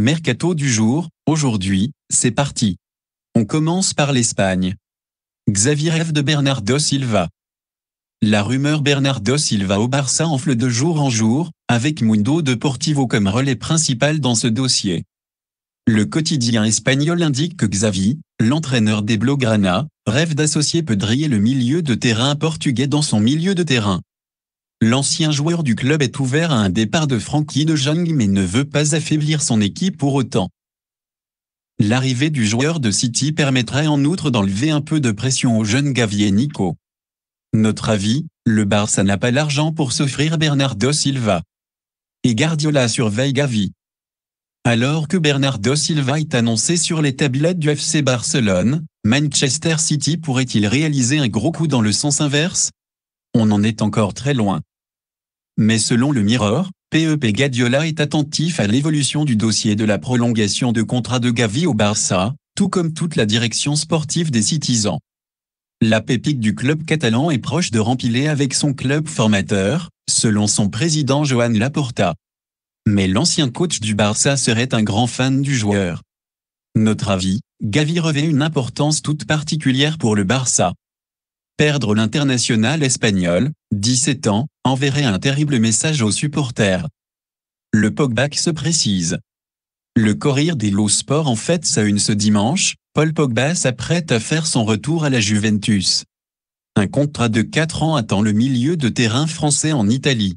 Mercato du jour, aujourd'hui, c'est parti. On commence par l'Espagne. Xavi rêve de Bernardo Silva. La rumeur Bernardo Silva au Barça enfle de jour en jour, avec Mundo Deportivo comme relais principal dans ce dossier. Le quotidien espagnol indique que Xavi, l'entraîneur des Blaugrana, rêve d'associer Pedri et le milieu de terrain portugais dans son milieu de terrain. L'ancien joueur du club est ouvert à un départ de Frenkie de Jong mais ne veut pas affaiblir son équipe pour autant. L'arrivée du joueur de City permettrait en outre d'enlever un peu de pression aux jeunes Gavi et Nico. Notre avis, le Barça n'a pas l'argent pour s'offrir Bernardo Silva. Et Guardiola surveille Gavi. Alors que Bernardo Silva est annoncé sur les tablettes du FC Barcelone, Manchester City pourrait-il réaliser un gros coup dans le sens inverse? On en est encore très loin. Mais selon le Mirror, Pep Guardiola est attentif à l'évolution du dossier de la prolongation de contrat de Gavi au Barça, tout comme toute la direction sportive des Citizens. La pépite du club catalan est proche de rempiler avec son club formateur, selon son président Joan Laporta. Mais l'ancien coach du Barça serait un grand fan du joueur. Notre avis, Gavi revêt une importance toute particulière pour le Barça. Perdre l'international espagnol, 17 ans, enverrait un terrible message aux supporters. Le Pogba se précise. Le Corriere dello Sport en fait sa une ce dimanche, Paul Pogba s'apprête à faire son retour à la Juventus. Un contrat de 4 ans attend le milieu de terrain français en Italie.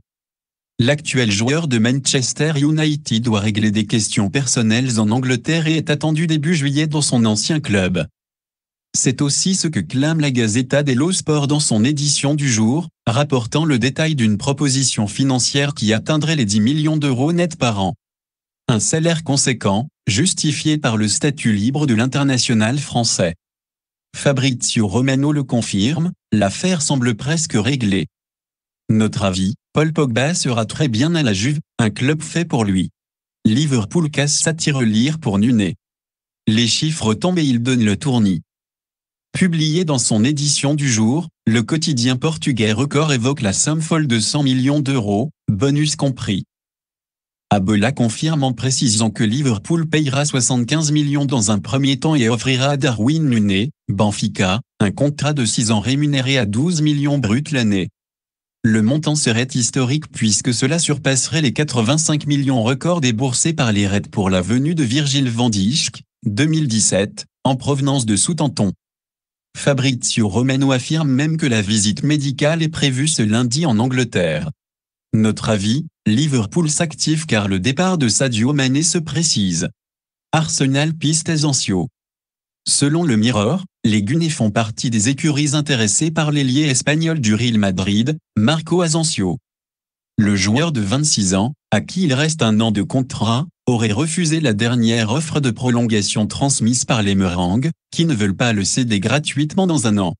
L'actuel joueur de Manchester United doit régler des questions personnelles en Angleterre et est attendu début juillet dans son ancien club. C'est aussi ce que clame la Gazzetta dello Sport dans son édition du jour, rapportant le détail d'une proposition financière qui atteindrait les 10 millions d'euros nets par an. Un salaire conséquent, justifié par le statut libre de l'international français. Fabrizio Romano le confirme, l'affaire semble presque réglée. Notre avis, Paul Pogba sera très bien à la Juve, un club fait pour lui. Liverpool casse sa tirelire pour Nuné. Les chiffres tombent et il donne le tournis. Publié dans son édition du jour, le quotidien portugais Record évoque la somme folle de 100 millions d'euros, bonus compris. Abola confirme en précisant que Liverpool payera 75 millions dans un premier temps et offrira à Darwin Núñez, Benfica, un contrat de 6 ans rémunéré à 12 millions bruts l'année. Le montant serait historique puisque cela surpasserait les 85 millions records déboursés par les Reds pour la venue de Virgil van Dijk, 2017, en provenance de Southampton. Fabrizio Romano affirme même que la visite médicale est prévue ce lundi en Angleterre. Notre avis, Liverpool s'active car le départ de Sadio Mané se précise. Arsenal piste Asensio. Selon le Mirror, les Gunners font partie des écuries intéressées par l'ailier espagnol du Real Madrid, Marco Asensio. Le joueur de 26 ans, à qui il reste un an de contrat, aurait refusé la dernière offre de prolongation transmise par les Meringues, qui ne veulent pas le céder gratuitement dans un an.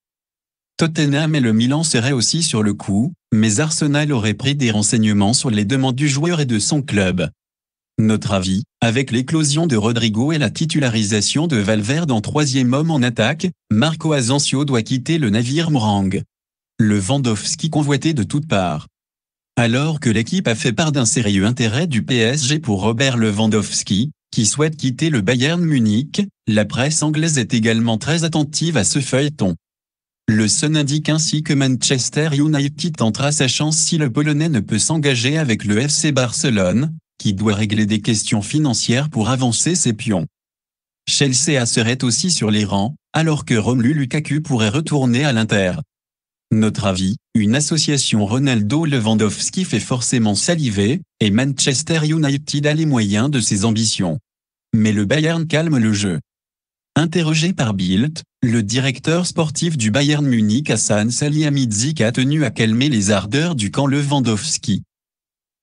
Tottenham et le Milan seraient aussi sur le coup, mais Arsenal aurait pris des renseignements sur les demandes du joueur et de son club. Notre avis, avec l'éclosion de Rodrigo et la titularisation de Valverde en troisième homme en attaque, Marco Asensio doit quitter le navire Meringue. Le Lewandowski convoité de toutes parts. Alors que l'équipe a fait part d'un sérieux intérêt du PSG pour Robert Lewandowski, qui souhaite quitter le Bayern Munich, la presse anglaise est également très attentive à ce feuilleton. Le Sun indique ainsi que Manchester United tentera sa chance si le Polonais ne peut s'engager avec le FC Barcelone, qui doit régler des questions financières pour avancer ses pions. Chelsea serait aussi sur les rangs, alors que Romelu Lukaku pourrait retourner à l'Inter. Notre avis, une association Ronaldo-Lewandowski fait forcément saliver, et Manchester United a les moyens de ses ambitions. Mais le Bayern calme le jeu. Interrogé par Bild, le directeur sportif du Bayern Munich Hassan Salihamidzic a tenu à calmer les ardeurs du camp Lewandowski.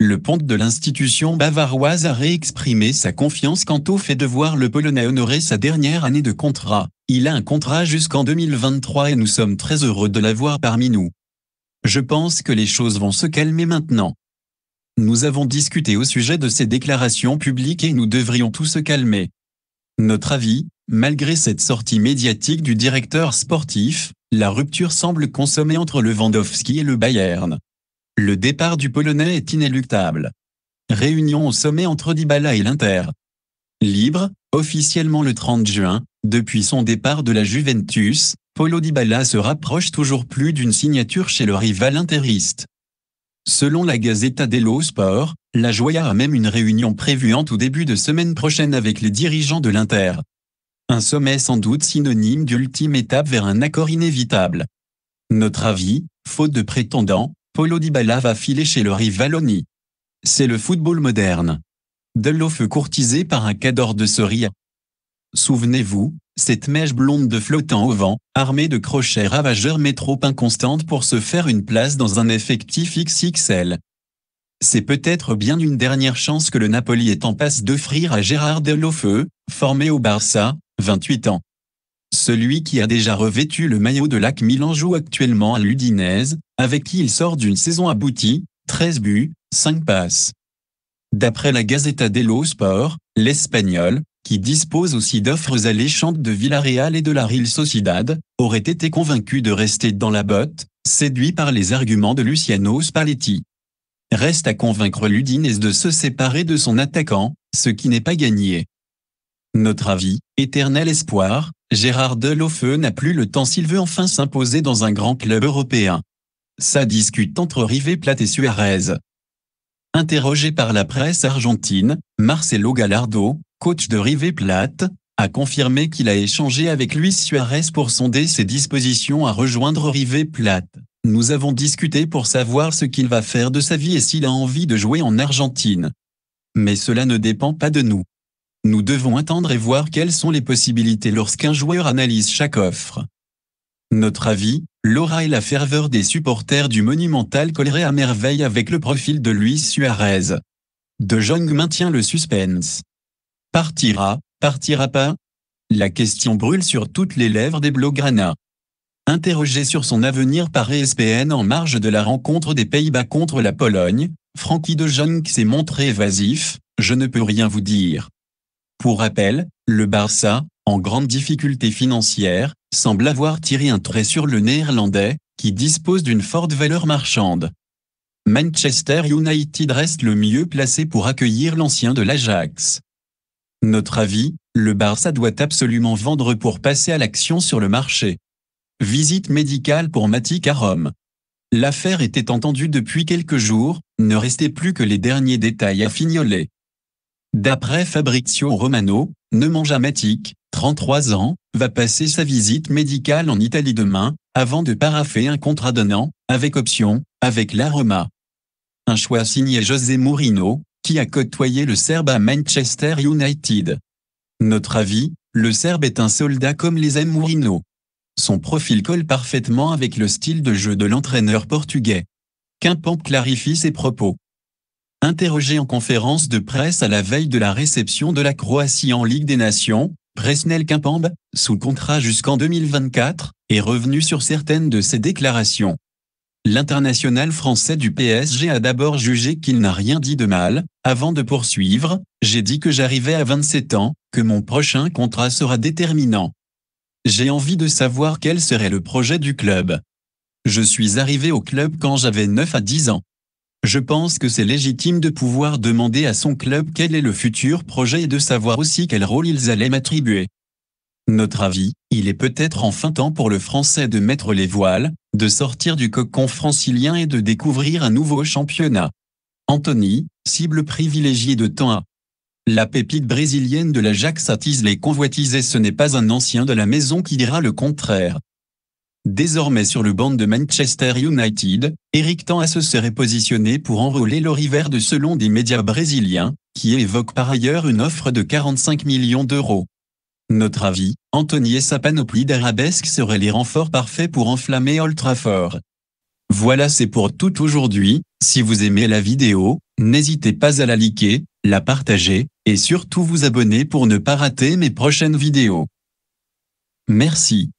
Le ponte de l'institution bavaroise a réexprimé sa confiance quant au fait de voir le Polonais honorer sa dernière année de contrat. Il a un contrat jusqu'en 2023 et nous sommes très heureux de l'avoir parmi nous. Je pense que les choses vont se calmer maintenant. Nous avons discuté au sujet de ces déclarations publiques et nous devrions tous se calmer. Notre avis, malgré cette sortie médiatique du directeur sportif, la rupture semble consommée entre Lewandowski et le Bayern. Le départ du Polonais est inéluctable. Réunion au sommet entre Dybala et l'Inter. Libre, officiellement le 30 juin, depuis son départ de la Juventus, Paulo Dybala se rapproche toujours plus d'une signature chez le rival interiste. Selon la Gazzetta dello Sport, la Joya a même une réunion prévue en tout début de semaine prochaine avec les dirigeants de l'Inter. Un sommet sans doute synonyme d'ultime étape vers un accord inévitable. Notre avis, faute de prétendants, Paulo Dybala va filer chez le rivaloni. C'est le football moderne. De l'eau feu courtisé par un cador de Soria. Souvenez-vous, cette mèche blonde de flottant au vent, armée de crochets ravageurs mais trop inconstante pour se faire une place dans un effectif XXL. C'est peut-être bien une dernière chance que le Napoli est en passe d'offrir à Gérard Deulofeu, formé au Barça, 28 ans. Celui qui a déjà revêtu le maillot de l'AC Milan joue actuellement à l'Udinese, avec qui il sort d'une saison aboutie, 13 buts, 5 passes. D'après la Gazzetta dello Sport, l'Espagnol, qui dispose aussi d'offres alléchantes de Villarreal et de la Real Sociedad, aurait été convaincu de rester dans la botte, séduit par les arguments de Luciano Spalletti. Reste à convaincre l'Udinese de se séparer de son attaquant, ce qui n'est pas gagné. Notre avis, éternel espoir, Gérard Deulofeu n'a plus le temps s'il veut enfin s'imposer dans un grand club européen. Ça discute entre River Plate et Suarez. Interrogé par la presse argentine, Marcelo Gallardo, coach de River Plate, a confirmé qu'il a échangé avec Luis Suarez pour sonder ses dispositions à rejoindre River Plate. Nous avons discuté pour savoir ce qu'il va faire de sa vie et s'il a envie de jouer en Argentine. Mais cela ne dépend pas de nous. Nous devons attendre et voir quelles sont les possibilités lorsqu'un joueur analyse chaque offre. Notre avis, l'aura et la ferveur des supporters du Monumental colleraient à merveille avec le profil de Luis Suarez. De Jong maintient le suspense. Partira, partira pas? La question brûle sur toutes les lèvres des Blaugrana. Interrogé sur son avenir par ESPN en marge de la rencontre des Pays-Bas contre la Pologne, Frenkie de Jong s'est montré évasif, je ne peux rien vous dire. Pour rappel, le Barça, en grande difficulté financière, semble avoir tiré un trait sur le Néerlandais, qui dispose d'une forte valeur marchande. Manchester United reste le mieux placé pour accueillir l'ancien de l'Ajax. Notre avis, le Barça doit absolument vendre pour passer à l'action sur le marché. Visite médicale pour Matic à Rome. L'affaire était entendue depuis quelques jours, ne restait plus que les derniers détails à fignoler. D'après Fabrizio Romano, Nemanja Matic, 33 ans, va passer sa visite médicale en Italie demain, avant de paraffer un contrat d'un an, avec option, avec la Roma. Un choix signé José Mourinho, qui a côtoyé le Serbe à Manchester United. Notre avis, le Serbe est un soldat comme les aime Mourinho. Son profil colle parfaitement avec le style de jeu de l'entraîneur portugais. Quimpemp clarifie ses propos. Interrogé en conférence de presse à la veille de la réception de la Croatie en Ligue des Nations, Presnel Kimpembe, sous contrat jusqu'en 2024, est revenu sur certaines de ses déclarations. L'international français du PSG a d'abord jugé qu'il n'a rien dit de mal, avant de poursuivre, j'ai dit que j'arrivais à 27 ans, que mon prochain contrat sera déterminant. J'ai envie de savoir quel serait le projet du club. Je suis arrivé au club quand j'avais 9 à 10 ans. Je pense que c'est légitime de pouvoir demander à son club quel est le futur projet et de savoir aussi quel rôle ils allaient m'attribuer. Notre avis, il est peut-être enfin temps pour le Français de mettre les voiles, de sortir du cocon francilien et de découvrir un nouveau championnat. Anthony, cible privilégiée de temps à. La pépite brésilienne de l'Ajax attise les convoitises et ce n'est pas un ancien de la maison qui dira le contraire. Désormais sur le banc de Manchester United, Eric Ten Hag se serait positionné pour enrôler le River de selon des médias brésiliens, qui évoquent par ailleurs une offre de 45 millions d'euros. Notre avis, Anthony et sa panoplie d'arabesques seraient les renforts parfaits pour enflammer Old Trafford. Voilà, c'est pour tout aujourd'hui. Si vous aimez la vidéo, n'hésitez pas à la liker, la partager, et surtout vous abonner pour ne pas rater mes prochaines vidéos. Merci.